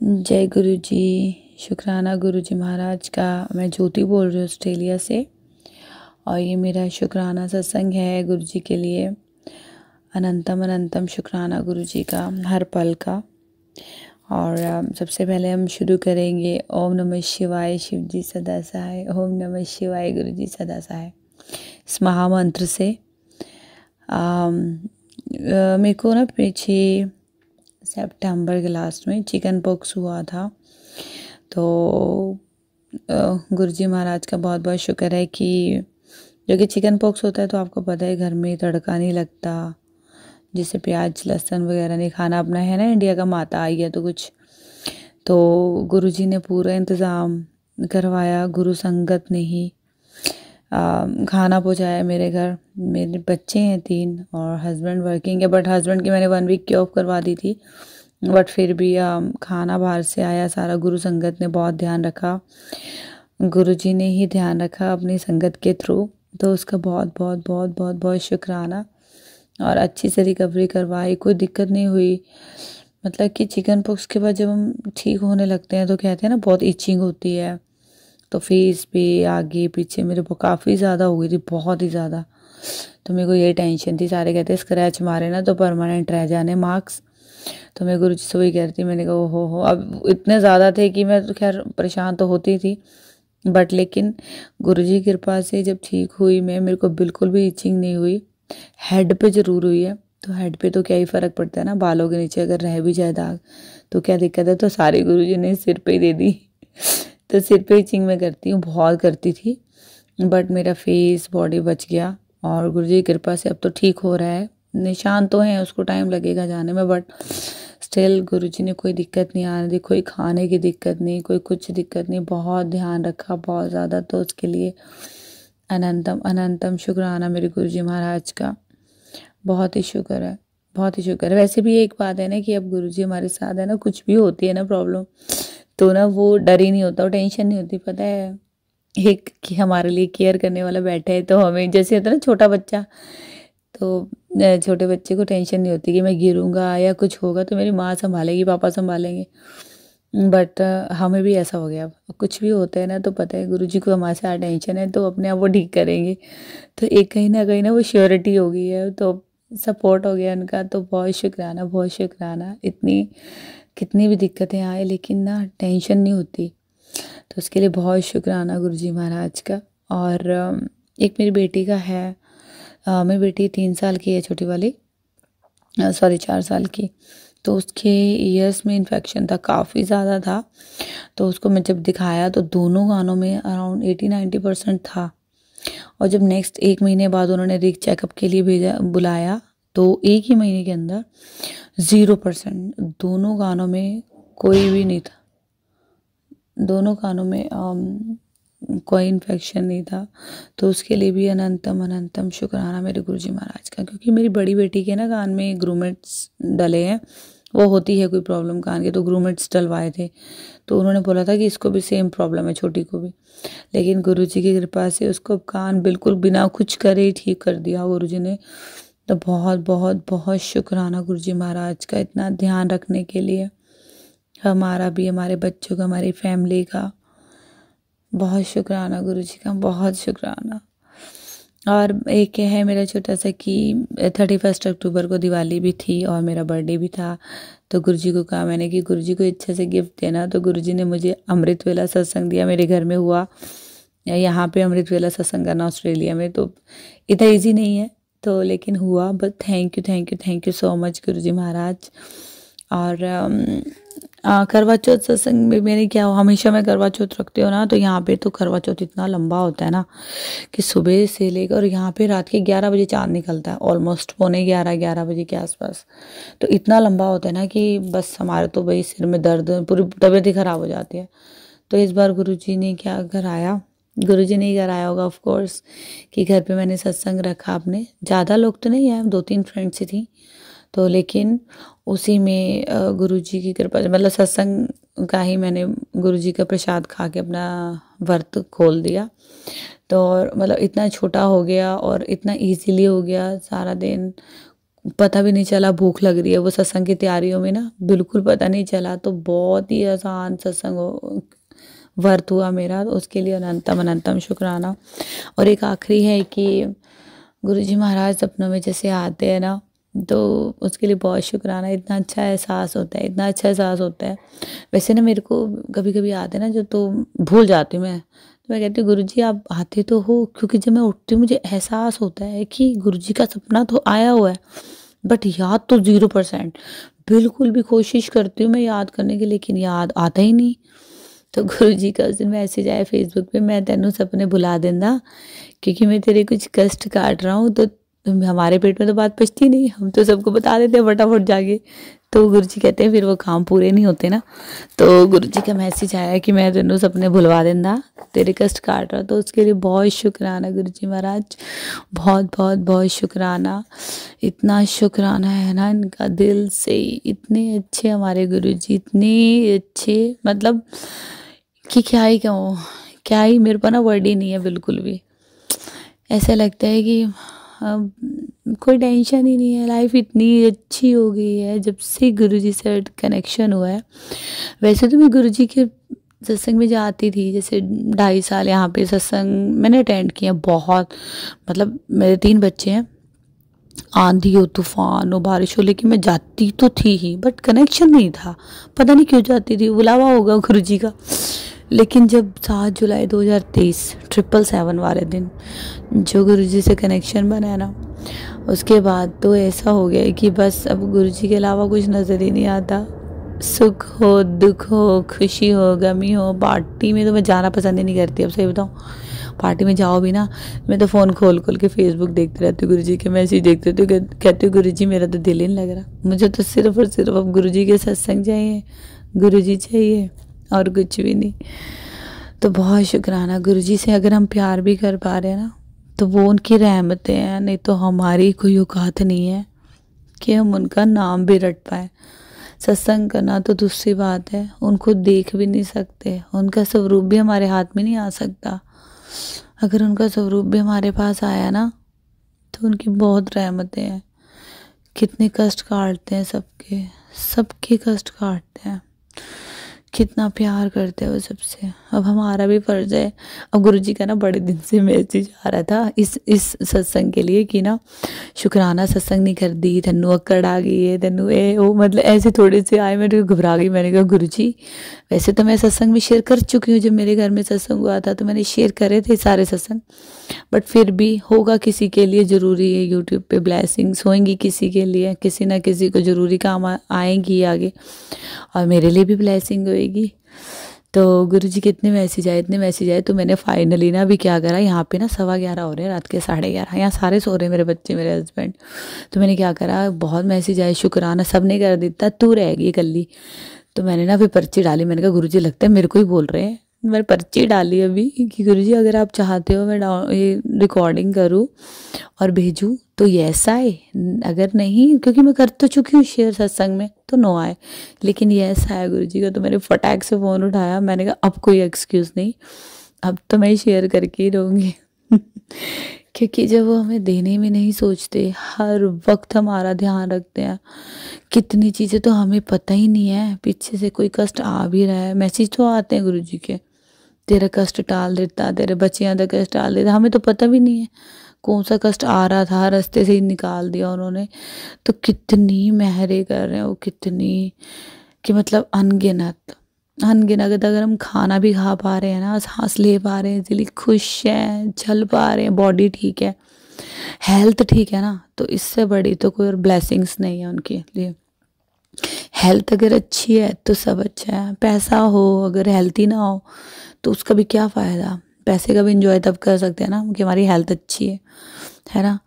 जय गुरु जी। शुक्राना गुरु जी महाराज का। मैं ज्योति बोल रही हूँ ऑस्ट्रेलिया से, और ये मेरा शुक्राना सत्संग है गुरु जी के लिए। अनंतम अनंतम शुक्राना गुरु जी का हर पल का। और सबसे पहले हम शुरू करेंगे ओम नमः शिवाय, शिव जी सदा सहाय। ओम नमः शिवाय, गुरु जी सदा सहाय, इस महामंत्र से। मेरे को ना पीछे सितंबर के लास्ट में चिकन पॉक्स हुआ था। तो गुरु जी महाराज का बहुत बहुत शुक्र है कि जो कि चिकन पॉक्स होता है तो आपको पता है घर में तड़का नहीं लगता, जिससे प्याज लहसुन वगैरह नहीं खाना। अपना है ना इंडिया का माता आई है तो कुछ, तो गुरु जी ने पूरा इंतज़ाम करवाया। गुरु संगत ने ही खाना पहुँचाया मेरे घर। मेरे बच्चे हैं 3 और हस्बैंड वर्किंग है, बट हस्बैंड की मैंने 1 वीक की ऑफ करवा दी थी। बट फिर भी खाना बाहर से आया सारा। गुरु संगत ने बहुत ध्यान रखा, गुरु जी ने ही ध्यान रखा अपनी संगत के थ्रू। तो उसका बहुत बहुत बहुत बहुत बहुत शुक्राना। और अच्छी से रिकवरी करवाई, कोई दिक्कत नहीं हुई। मतलब कि चिकन पॉक्स के बाद जब हम ठीक होने लगते हैं तो कहते हैं ना बहुत इचिंग होती है, तो फेस पे आगे पीछे मेरे को काफ़ी ज़्यादा हो गई थी, बहुत ही ज़्यादा। तो मेरे को ये टेंशन थी, सारे कहते स्क्रैच मारे ना तो परमानेंट रह जाने मार्क्स। तो मैं गुरु जी से वही कह रही थी, मैंने कहा हो अब इतने ज़्यादा थे कि मैं तो खैर परेशान तो होती थी, बट लेकिन गुरु जी की कृपा से जब ठीक हुई मैं, मेरे को बिल्कुल भी इचिंग नहीं हुई। हेड पे ज़रूर हुई है, तो हेड पे तो क्या ही फ़र्क पड़ता है ना, बालों के नीचे अगर रह भी जाए दाग तो क्या दिक्कत है। तो सारी गुरु जी ने सिर पे ही दे दी। तो सिर पे इचिंग मैं करती हूँ, बहुत करती थी, बट मेरा फेस बॉडी बच गया। और गुरु जी की कृपा से अब तो ठीक हो रहा है। निशान तो हैं, उसको टाइम लगेगा जाने में, बट स्टिल गुरु जी ने कोई दिक्कत नहीं आने दी, कोई खाने की दिक्कत नहीं, कोई कुछ दिक्कत नहीं। बहुत ध्यान रखा, बहुत ज़्यादा। तो उसके लिए अनंतम अनंतम शुक्राना मेरे गुरु जी महाराज का। बहुत ही शुक्र है, बहुत ही शुक्र है। वैसे भी एक बात है ना कि अब गुरु जी हमारे साथ है ना, कुछ भी होती है ना प्रॉब्लम, तो ना वो डर ही नहीं होता, वो टेंशन नहीं होती। पता है एक कि हमारे लिए केयर करने वाला बैठा है, तो हमें जैसे होता है ना छोटा बच्चा, तो छोटे बच्चे को टेंशन नहीं होती कि मैं गिरूंगा या कुछ होगा तो मेरी माँ संभालेगी, पापा संभालेंगे। बट हमें भी ऐसा हो गया। अब कुछ भी होता है ना तो पता है गुरु जी को हमारे साथ टेंशन है, तो अपने आप वो ठीक करेंगे। तो एक कहीं ना वो श्योरिटी हो गई है, तो सपोर्ट हो गया उनका। तो बहुत शुक्राना, बहुत शुक्राना। इतनी कितनी भी दिक्कतें आए लेकिन ना टेंशन नहीं होती, तो उसके लिए बहुत शुक्राना गुरु जी महाराज का। और एक मेरी बेटी का है, मेरी बेटी 3 साल की है, छोटी वाली, सॉरी 4 साल की। तो उसके ईयर्स में इन्फेक्शन था, काफ़ी ज़्यादा था। तो उसको मैं जब दिखाया तो दोनों कानों में अराउंड 80-90% था। और जब नेक्स्ट 1 महीने बाद उन्होंने रीक चेकअप के लिए बुलाया, तो 1 ही महीने के अंदर 0%, दोनों कानों में कोई भी नहीं था। दोनों कानों में कोई इन्फेक्शन नहीं था। तो उसके लिए भी अनंतम अनंतम शुक्राना मेरे गुरु जी महाराज का। क्योंकि मेरी बड़ी बेटी के ना कान में ग्रूमेट्स डले हैं, वो होती है कोई प्रॉब्लम कान के, तो ग्रूमेट्स डलवाए थे। तो उन्होंने बोला था कि इसको भी सेम प्रॉब्लम है, छोटी को भी। लेकिन गुरु जी की कृपा से उसको कान बिल्कुल बिना कुछ करे ही ठीक कर दिया गुरु जी ने। तो बहुत बहुत बहुत शुक्राना गुरु जी महाराज का, इतना ध्यान रखने के लिए। हमारा भी, हमारे बच्चों का, हमारी फैमिली का बहुत शुक्राना गुरु जी का, बहुत शुक्राना। और एक है मेरा छोटा सा कि 31 अक्टूबर को दिवाली भी थी और मेरा बर्थडे भी था। तो गुरु जी को कहा मैंने कि गुरु जी को अच्छे से गिफ्ट देना। तो गुरु जी ने मुझे अमृत वेला सत्संग दिया, मेरे घर में हुआ। यहाँ पे अमृत वेला सत्संग करना ऑस्ट्रेलिया में तो इतना ईजी नहीं है, तो लेकिन हुआ। But thank you thank you thank you so much गुरु जी महाराज। और करवा चौथ सत्संग में मैंने क्या, हमेशा मैं करवा चौथ रखती हूँ ना, तो यहाँ पे तो करवा चौथ इतना लंबा होता है ना कि सुबह से लेकर, और यहाँ पे रात के 11 बजे चाँद निकलता है, ऑलमोस्ट पौने 11 बजे के आसपास। तो इतना लंबा होता है ना कि बस हमारे तो भाई सिर में दर्द, पूरी तबीयत ही ख़राब हो जाती है। तो इस बार गुरुजी ने क्या कराया, गुरुजी ने ही कराया होगा ऑफ कोर्स, कि घर पे मैंने सत्संग रखा अपने। ज़्यादा लोग तो नहीं आए, 2-3 फ्रेंड्स ही थी। तो लेकिन उसी में गुरुजी की कृपा से, मतलब सत्संग का ही मैंने गुरुजी का प्रसाद खा के अपना व्रत खोल दिया। तो मतलब इतना छोटा हो गया और इतना इजीली हो गया सारा दिन। पता भी नहीं चला भूख लग रही है, वो सत्संग की तैयारियों में ना बिल्कुल पता नहीं चला। तो बहुत ही आसान सत्संग व्रत हुआ मेरा, तो उसके लिए अनंतम अनंतम शुक्राना। और एक आखिरी है कि गुरुजी महाराज सपनों में जैसे आते हैं ना, तो उसके लिए बहुत शुक्राना। इतना अच्छा एहसास होता है, इतना अच्छा एहसास होता है। वैसे ना मेरे को कभी कभी आते हैं ना जो, तो भूल जाती हूँ मैं। तो मैं कहती हूँ गुरुजी आप आते तो हो, क्योंकि जब मैं उठती हूँ मुझे एहसास होता है कि गुरुजी का सपना तो आया हुआ है, बट याद तो 0%। बिल्कुल भी कोशिश करती हूँ मैं याद करने की, लेकिन याद आता ही नहीं। तो गुरुजी का उस दिन मैसेज आया फेसबुक पे, मैं तेनू सपने भुला देंदा क्योंकि मैं तेरे कुछ कष्ट काट रहा हूँ। तो हमारे पेट में तो बात पचती नहीं, हम तो सबको बता देते हैं फटाफट जाके। तो गुरुजी कहते हैं फिर वो काम पूरे नहीं होते ना। तो गुरुजी का मैसेज आया कि मैं तेनू सपने भुलवा देंदा, तेरे कष्ट काट रहा। तो उसके लिए बहुत शुक्राना गुरुजी महाराज, बहुत बहुत बहुत शुक्राना। इतना शुक्राना है ना इनका दिल से। इतने अच्छे हमारे गुरुजी, इतने अच्छे, मतलब कि क्या ही कहूँ, क्या ही, मेरे पास ना वर्ड ही नहीं है बिल्कुल भी। ऐसा लगता है कि अब कोई टेंशन ही नहीं है, लाइफ इतनी अच्छी हो गई है जब से गुरुजी से कनेक्शन हुआ है। वैसे तो मैं गुरुजी के सत्संग में जाती थी, जैसे 2.5 साल यहाँ पे सत्संग मैंने अटेंड किया बहुत। मतलब मेरे 3 बच्चे हैं, आंधी हो तूफान हो बारिश हो, लेकिन मैं जाती तो थी ही, बट कनेक्शन नहीं था। पता नहीं क्यों जाती थी, बुलावा होगा गुरुजी का। लेकिन जब 7 जुलाई 2023 777 वाले दिन जो गुरुजी से कनेक्शन बना है ना, उसके बाद तो ऐसा हो गया कि बस अब गुरुजी के अलावा कुछ नज़र ही नहीं आता। सुख हो दुख हो खुशी हो गमी हो, पार्टी में तो मैं जाना पसंद ही नहीं करती। अब सही बताऊँ, पार्टी में जाओ भी ना, मैं तो फ़ोन खोल खोल के फेसबुक देखते रहती हूँ, गुरुजी के मैसेज देखते रहती हूँ। कहती हूँ गुरुजी मेरा तो दिल ही नहीं लग रहा, मुझे तो सिर्फ और सिर्फ अब गुरुजी के सत्संग चाहिए, गुरुजी चाहिए और कुछ भी नहीं। तो बहुत शुक्राना गुरुजी से। अगर हम प्यार भी कर पा रहे हैं ना, तो वो उनकी रहमतें हैं, नहीं तो हमारी कोई औकात नहीं है कि हम उनका नाम भी रट पाए। सत्संग करना तो दूसरी बात है, उनको देख भी नहीं सकते, उनका स्वरूप भी हमारे हाथ में नहीं आ सकता। अगर उनका स्वरूप भी हमारे पास आया ना, तो उनकी बहुत रहमतें हैं। कितने कष्ट काटते हैं सबके, सबके कष्ट काटते हैं, कितना प्यार करते हैं वो सबसे। अब हमारा भी फर्ज है। अब गुरुजी का ना बड़े दिन से मैसेज आ रहा था इस सत्संग के लिए कि ना शुक्राना सत्संग नहीं कर दी, तन्नू अक्कड़ आ गई है, तन्नू ए वो, मतलब ऐसे थोड़े से आए, मेरे को घबरा गई। मैंने कहा गुरुजी वैसे तो मैं सत्संग में शेयर कर चुकी हूँ, जब मेरे घर में सत्संग हुआ था तो मैंने शेयर करे थे सारे सत्संग, बट फिर भी होगा किसी के लिए ज़रूरी है। यूट्यूब पे ब्लेसिंग्स होंगी किसी के लिए, किसी ना किसी को ज़रूरी काम आएंगी आगे, और मेरे लिए भी ब्लेसिंग होएगी। तो गुरुजी के इतने मैसेज आए, इतने मैसेज आए, तो मैंने फाइनली ना अभी क्या करा, यहाँ पे ना 11:15 हो रहे हैं रात के, 11:30, यहाँ सारे सो रहे हैं, मेरे बच्चे मेरे हस्बैंड। तो मैंने क्या करा, बहुत मैसेज आए, शुक्राना सब ने कर देता, तू रहेगी इकल्ली। तो मैंने ना फिर पर्ची डाली, मैंने कहा गुरुजी लगता है मेरे को ही बोल रहे हैं। मैंने पर्ची डाली अभी कि गुरुजी अगर आप चाहते हो मैं ये रिकॉर्डिंग करूँ और भेजूँ तो यस आए, अगर नहीं, क्योंकि मैं कर तो चुकी हूँ शेयर सत्संग में, तो नो आए। लेकिन यस आया गुरुजी का। तो मैंने फटाक से फ़ोन उठाया, मैंने कहा अब कोई एक्सक्यूज़ नहीं, अब तो मैं शेयर करके ही रहूँगी। क्योंकि जब वो हमें देने में नहीं सोचते, हर वक्त हमारा ध्यान रखते हैं, कितनी चीज़ें तो हमें पता ही नहीं है, पीछे से कोई कष्ट आ भी रहा है, मैसेज तो आते हैं गुरुजी के, तेरा कष्ट टाल देता, तेरे बच्चियां का कष्ट टाल देता, हमें तो पता भी नहीं है कौन सा कष्ट आ रहा था, रास्ते से ही निकाल दिया उन्होंने। तो कितनी मेहरे कर रहे हैं वो, कितनी, कि मतलब अनगिनत अनगिनत। अगर हम खाना भी खा पा रहे हैं ना, सांस ले पा रहे हैं, दिल खुश है, चल पा रहे हैं, बॉडी ठीक है, हेल्थ ठीक है ना, तो इससे बड़ी तो कोई और ब्लेसिंग्स नहीं है उनके लिए। हेल्थ अगर अच्छी है तो सब अच्छा है। पैसा हो अगर हेल्थी ना हो तो उसका भी क्या फ़ायदा। पैसे का भी इंजॉय तब कर सकते हैं ना कि हमारी हेल्थ अच्छी है ना।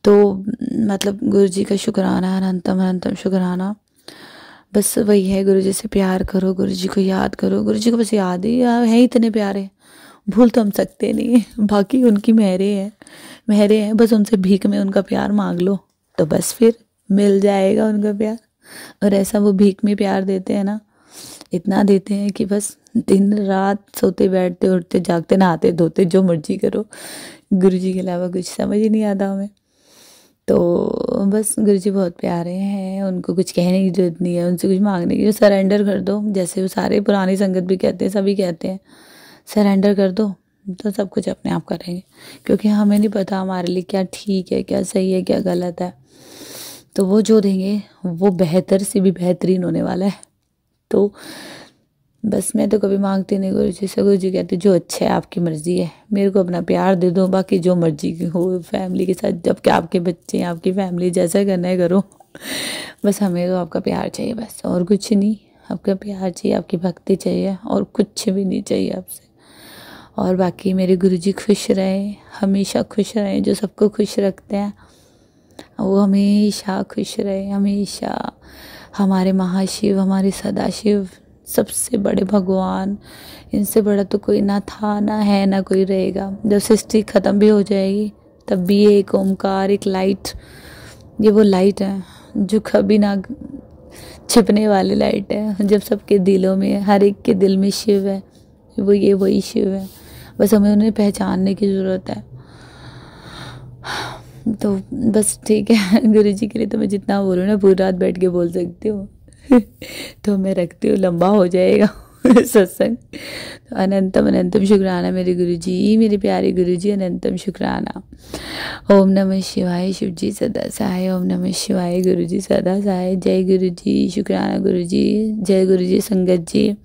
तो मतलब गुरुजी का शुक्राना, अनंतम अनंतम शुक्राना। बस वही है, गुरुजी से प्यार करो, गुरुजी को याद करो, गुरुजी को बस याद ही है, इतने प्यारे, भूल तो हम सकते नहीं। बाकी उनकी मेहरे हैं, बस उनसे भीख में उनका प्यार मांग लो तो बस फिर मिल जाएगा उनका प्यार। और ऐसा वो भीख में प्यार देते हैं ना, इतना देते हैं कि बस दिन रात सोते बैठते उठते जागते नहाते धोते जो मर्जी करो, गुरुजी के अलावा कुछ समझ ही नहीं आता हमें। तो बस गुरु जी बहुत प्यारे हैं, उनको कुछ कहने की जरूरत नहीं है, उनसे कुछ मांगने की, सरेंडर कर दो, जैसे वो सारे पुरानी संगत भी कहते हैं, सभी कहते हैं सरेंडर कर दो तो सब कुछ अपने आप करेंगे, क्योंकि हमें नहीं पता हमारे लिए क्या ठीक है, क्या सही है, क्या गलत है। तो वो जो देंगे वो बेहतर से भी बेहतरीन होने वाला है। तो बस मैं तो कभी मांगती नहीं गुरु जी से, गुरु जी कहते जो अच्छा है आपकी मर्जी है, मेरे को अपना प्यार दे दो, बाकी जो मर्जी की हो फैमिली के साथ, जब कि आपके बच्चे हैं, आपकी फैमिली, जैसा करना है करो, बस हमें तो आपका प्यार चाहिए, बस और कुछ नहीं। आपका प्यार चाहिए, आपकी भक्ति चाहिए, और कुछ भी नहीं चाहिए आपसे। और बाकी मेरे गुरुजी खुश रहे, हमेशा खुश रहे, जो सबको खुश रखते हैं वो हमेशा खुश रहे, हमेशा। हमारे महाशिव, हमारे सदाशिव, सबसे बड़े भगवान, इनसे बड़ा तो कोई ना था, ना है, ना कोई रहेगा। जब सृष्टि ख़त्म भी हो जाएगी तब भी ये एक ओमकार, एक लाइट, ये वो लाइट है जो कभी ना छिपने वाली लाइट है, जब सबके दिलों में, हर एक के दिल में शिव है, वो ये वही शिव है, बस हमें उन्हें पहचानने की ज़रूरत है। तो बस ठीक है, गुरु जी के लिए तो मैं जितना बोलूँ ना पूरी रात बैठ के बोल सकती हूँ। तो मैं रखती हूँ, लंबा हो जाएगा सत्संग। तो अनंतम अनंतम शुक्राना मेरे गुरु जी, मेरे प्यारे गुरु जी, अनंतम शुक्राना। ओम नमः शिवाय, शिव जी सदा सहाय। ओम नमः शिवाय, गुरु जी सदा सहाय। जय गुरु जी, शुक्राना गुरु जी, जय गुरु जी, संगत जी।